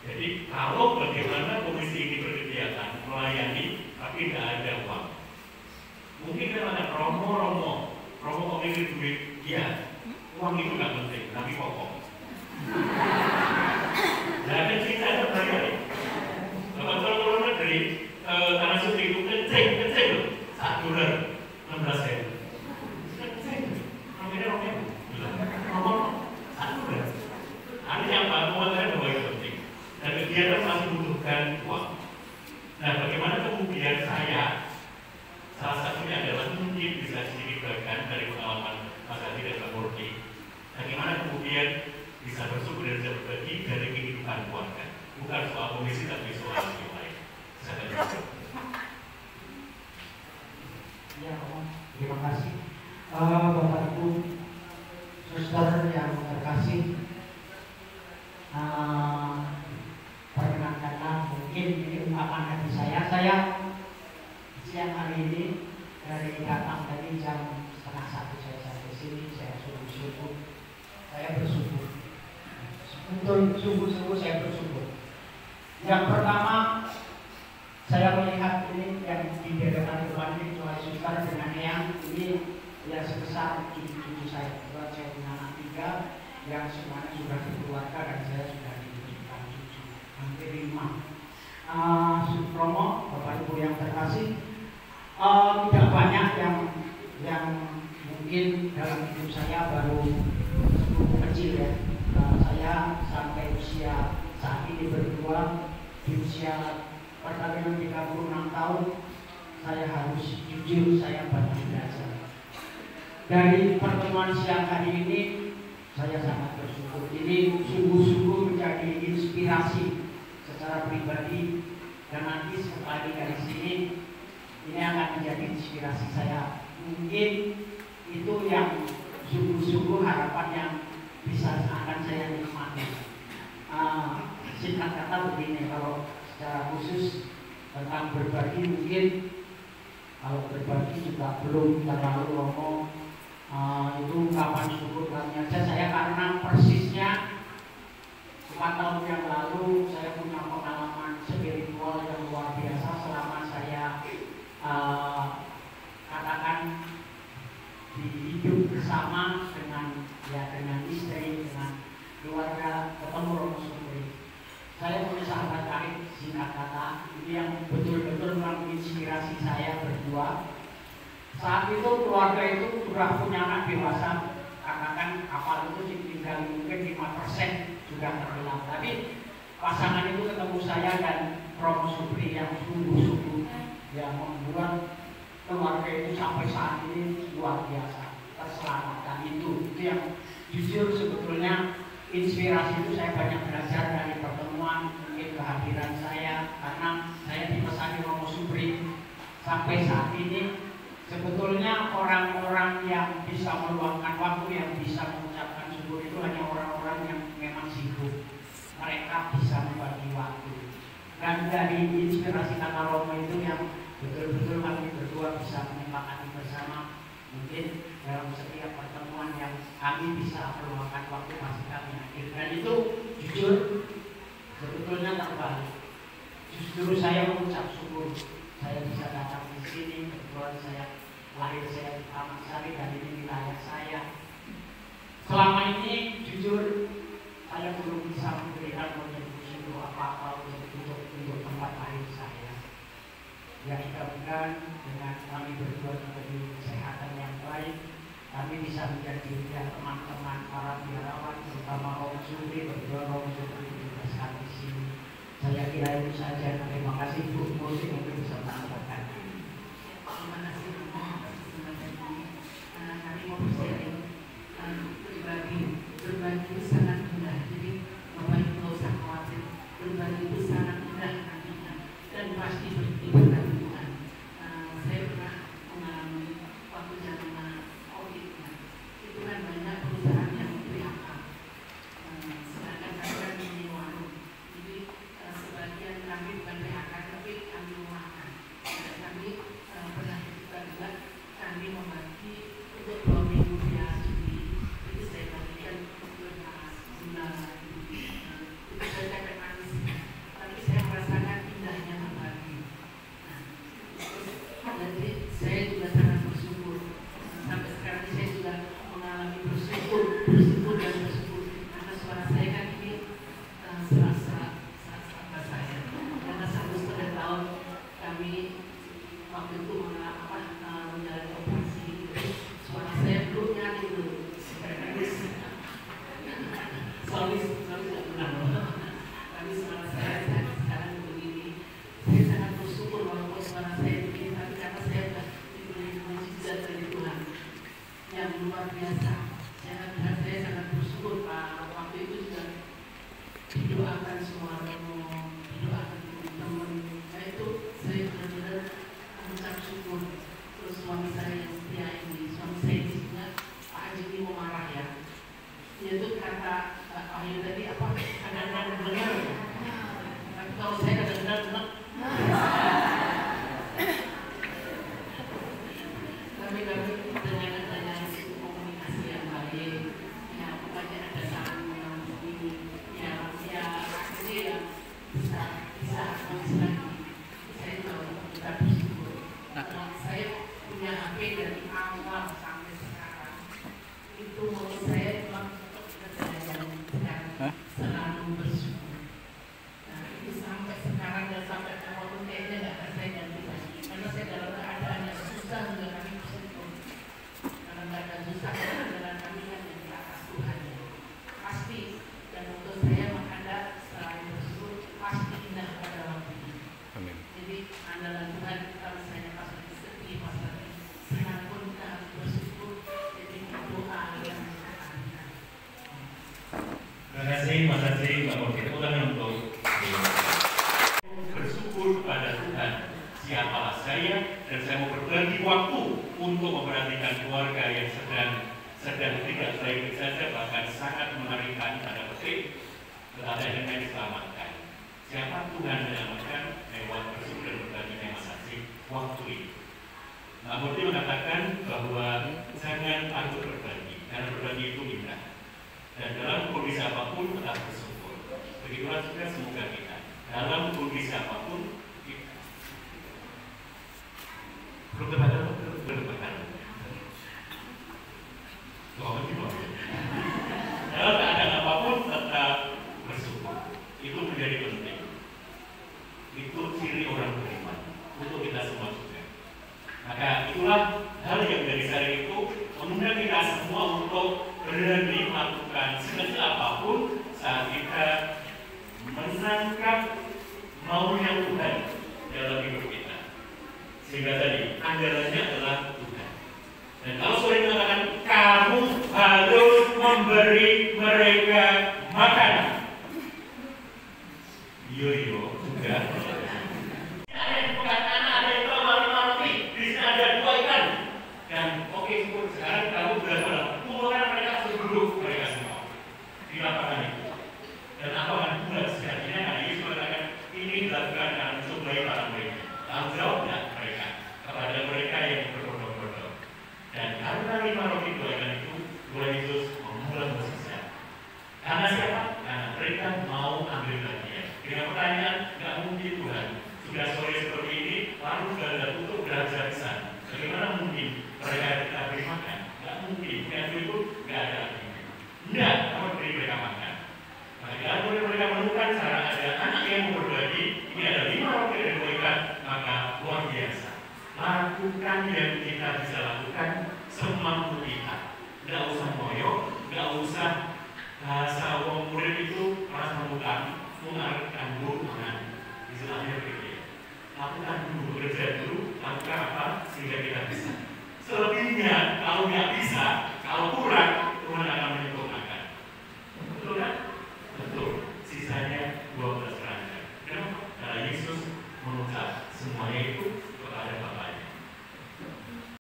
Jadi kalau bagaimana komisi ini berkegiatan melayani tapi tidak ada uang, ini duit, iya, uang itu nggak penting, tapi pokok. Jadi kita ada bayar. Kalau luar negeri, tanah suci itu kecil loh, $1, 16.000. Kecil, namanya roknya, nomor $1. Artinya apa? Pemotretan bahwa itu penting. Dan kegiatan masih membutuhkan uang. Nah, bagaimana kemudian saya, salah satunya adalah mungkin bisa sedikit bagian dari pengalaman Mas Adi dan Pak Murti. Bagaimana kemudian bisa bersyukur dan bisa berbagi dari kehidupan keluarga. Bukan soal komisi tapi soal yang lain. Ya, terima kasih. Bapak Ibu, saudara yang terkasih, perkenankanlah mungkin ini ungkapan hati saya. Saya siang hari ini dari datang tadi jam 12:30 saya sampai sini, saya sungguh-sungguh saya bersyukur. Untuk sungguh-sungguh saya bersyukur. Yang pertama, saya melihat ini yang di depan depan ini kecuali suster dengan yang ini ya sebesar cucu-cucu saya. Kebetulan saya punya anak 3 yang semuanya sudah berkeluarga dan saya sudah diberikan cucu hampir 5. Supromo, Bapak Ibu yang terkasih, tidak banyak yang mungkin dalam hidup saya baru cukup kecil ya. Saya sampai usia saat ini berdua di usia perkawinan 36 tahun, saya harus jujur, saya banyak belajar. Dari pertemuan siang hari ini, saya sangat bersyukur. Ini sungguh-sungguh menjadi inspirasi secara pribadi, dan nanti sekali dari sini, ini akan menjadi inspirasi saya. Mungkin itu yang sungguh-sungguh harapan yang bisa akan saya nikmati. Singkat kata begini, kalau secara khusus tentang berbagi, mungkin kalau berbagi juga belum terlalu ngomong, itu ungkapan syukur kami aja. Saya karena persisnya 4 tahun yang lalu saya punya pengalaman spiritual yang luar biasa selama saya katakan hidup bersama dengan istri, dengan keluarga, ketemu Romo Supri. Saya punya sahabat karib, singkat kata, ini yang betul-betul menginspirasi saya berdua. Saat itu keluarga itu sudah punya anak dewasa, katakan kapal itu tinggal mungkin 5% sudah terhilang. Tapi pasangan itu ketemu saya dan Romo Supri yang sungguh-sungguh yang membuat keluarga itu sampai saat ini luar biasa terselamatkan. Itu yang jujur sebetulnya inspirasi itu saya banyak belajar dari pertemuan, mungkin kehadiran saya, karena saya dipesani Romo Supri sampai saat ini. Sebetulnya orang-orang yang bisa meluangkan waktu, yang bisa mengucapkan syukur itu hanya orang-orang yang memang sibuk. Mereka bisa membagi waktu. Dan dari inspirasi kata Romo itu yang betul-betul kami berdua bisa menyepakati bersama. Mungkin dalam setiap pertemuan yang kami bisa meluangkan waktu pasti kami hadir. Dan itu jujur sebetulnya terbalik. Justru saya mengucap syukur saya bisa datang di sini. Kebetulan saya lahir saya di Taman Sari dan ini wilayah saya. Selama ini jujur saya belum bisa memberikan kontribusi apa-apa untuk tempat lahir saya. Ya mudah-mudahan dengan kami berdua memberi kesehatan yang baik, kami bisa menjadi teman-teman para biarawan, terutama Romo Supri, berdua Romo Supri ditugaskan di sini. Saya kira itu saja. Terima kasih Bu Murti untuk bisa menambahkan. Terima kasih kami mau sharing berbagi itu sangat mudah. Jadi Bapak Ibu tidak usah khawatir, berbagi itu sangat mudah nantinya dan pasti berarti Tuhan. Saya pernah mengalami waktu zaman COVID, itu kan banyak perusahaan yang PHK, sedangkan kami kan ini warung, jadi sebagian kami bukan PHK tapi kami rumahkan. luar biasa. Saya sangat bersyukur Pak. Waktu itu juga didoakan semua romo, didoakan teman-teman. Nah itu saya benar-benar mengucap syukur. Terus suami saya yang setia ini, suami saya ini juga Pak Haji ini mau marah ya. Dia tuh kata Pak Wahyu tadi apa? Kadang-kadang dengar. Tapi kalau saya kadang-kadang dengar. Tapi dengan adanya komunikasi yang baik, ya pokoknya ada saling mengampuni, ya akhirnya ya bisa kondisi lagi. Saya juga kita bersyukur. Saya punya HP dari awal sampai sekarang. Itu menurut saya memang kejadian yang selalu bersyukur. Nah itu sampai sekarang dan sampai walaupun kayaknya nggak akan saya ganti lagi. Karena saya dalam keadaan yang susah juga kami bersyukur. Dalam keadaan susah adalah kami kan yang di atas Tuhan ya. Pasti dan untuk saya Anda selalu bersyukur pasti indah pada waktu ini. Amin. Jadi andalan Tuhan kalau saya pas lagi sedih, pas lagi senang pun kita harus bersyukur. Jadi doa yang kita. Terima kasih Mas Haji, Mbak Moki. Tepuk tangan untuk bersyukur kepada Tuhan. Siapalah saya dan saya mau berbagi waktu untuk memperhatikan keluarga yang sedang tidak baik saja, bahkan sangat mengerikan tanda petik, tetapi akhirnya diselamatkan. Siapa Tuhan menyelamatkan lewat bersyukur dan berbaginya Mas Haji waktu itu. Mbak Moki mengatakan bahwa jangan takut berbagi, karena berbagi itu indah. Dan dalam kondisi apapun tetap bersyukur. Begitulah juga semoga kita dalam kondisi apapun kita berdebat. Dalam keadaan apapun tetap bersyukur. Itu menjadi penting. Itu ciri orang beriman untuk kita semua juga. Maka itulah hal yang dari saya itu mengundang kita semua untuk berani melakukan sekecil apapun saat kita menangkap maunya Tuhan dalam hidup kita. Sehingga tadi andalannya adalah Tuhan. Dan kalau sore mengatakan kamu harus memberi mereka makanan. Yo juga. Sekarang kamu benar-benar kumpulkan mereka seluruh mereka semua di lapangan itu. Dan apa akan buat sejatinya karena Yesus mengatakan ini dilakukan karena mencobai para mereka. Tanggung jawabnya mereka kepada mereka yang berbondong-bondong. Dan karena 5 roti 2 ikan itu, Tuhan Yesus memulai bersisa. Karena siapa? Karena mereka mau ambil bagian. Dengan pertanyaan, nggak mungkin Tuhan. Sudah sore seperti ini, lalu sudah tutup, sudah habis-habisan. Bagaimana mungkin mereka kita beri makan? Nggak mungkin, yang itu nggak ada lagi. Enggak, kamu beri mereka makan. Maka kalau mereka menemukan cara ada anak yang mau berbagi, ini ada 5 roti dan 2 ikan, maka luar biasa. Lakukan yang kita bisa lakukan semampu kita. Nggak usah moyok, nggak usah bahasa wong murid itu merasa mengarahkan hubungan. Istilahnya begitu. Lakukan dulu, bekerja dulu, lakukan apa sehingga kita bisa. Selebihnya kalau nggak bisa,